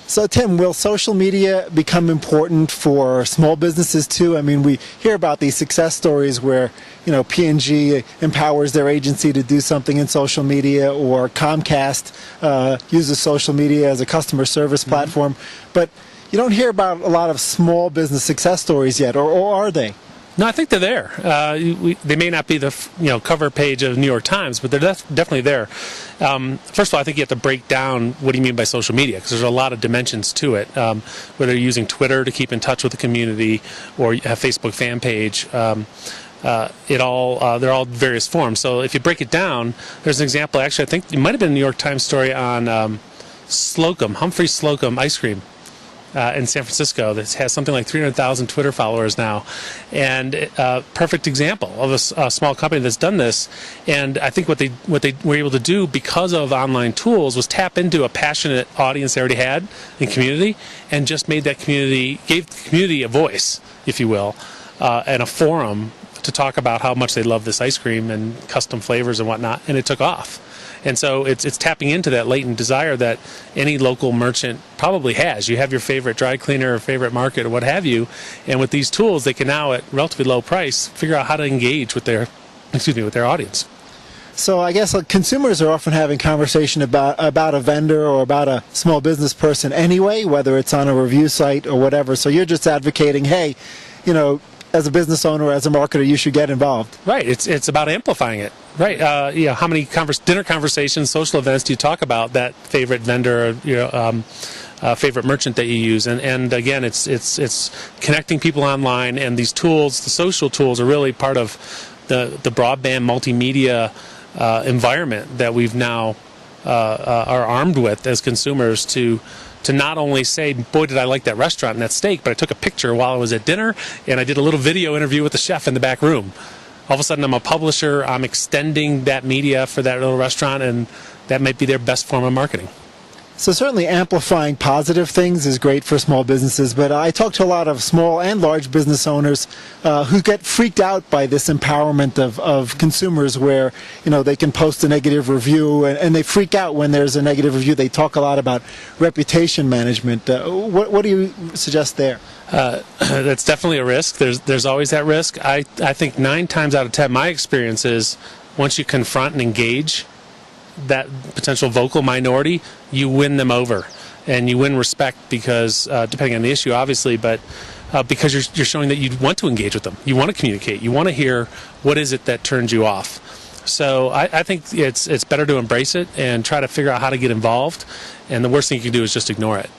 So Tim, will social media become important for small businesses too? I mean, we hear about these success stories where, P&G empowers their agency to do something in social media, or Comcast uses social media as a customer service platform. But you don't hear about a lot of small business success stories yet, or are they? No, I think they're there. They may not be the cover page of the New York Times, but they're definitely there. First of all, I think you have to break down what do you mean by social media, because there's a lot of dimensions to it. Whether you're using Twitter to keep in touch with the community, or a Facebook fan page, they're all various forms. So if you break it down, there's an example. Actually, I think it might have been a New York Times story on Humphrey Slocum ice cream. In San Francisco, that has something like 300,000 Twitter followers now, and perfect example of a small company that's done this. And I think what they were able to do because of online tools was tap into a passionate audience they already had in community, and just gave the community a voice, if you will, and a forum to talk about how much they love this ice cream and custom flavors and whatnot, and it took off. And so it's tapping into that latent desire that any local merchant probably has. You have your favorite dry cleaner or favorite market or what have you, and with these tools they can now, at relatively low price, figure out how to engage with their audience. So I guess consumers are often having conversation about a vendor or about a small business person anyway, whether it's on a review site or whatever. So you're just advocating, hey, as a business owner, as a marketer, you should get involved. Right. It's about amplifying it. Right. How many dinner conversations, social events do you talk about that favorite vendor, or, favorite merchant that you use? And again, it's connecting people online, and these tools, the social tools, are really part of the broadband multimedia environment that we've now are armed with as consumers to not only say, boy, did I like that restaurant and that steak, but I took a picture while I was at dinner, and I did a little video interview with the chef in the back room. All of a sudden, I'm a publisher. I'm extending that media for that little restaurant, and that might be their best form of marketing. So certainly amplifying positive things is great for small businesses, but I talk to a lot of small and large business owners who get freaked out by this empowerment of consumers, where they can post a negative review, and they freak out when there's a negative review. They talk a lot about reputation management. What do you suggest there? That's definitely a risk. There's always that risk. I think 9 times out of 10, my experience is once you confront and engage that potential vocal minority, you win them over, and you win respect because, depending on the issue, obviously, but because you're showing that you want to engage with them, you want to communicate, you want to hear what is it that turns you off. So I think it's better to embrace it and try to figure out how to get involved, and the worst thing you can do is just ignore it.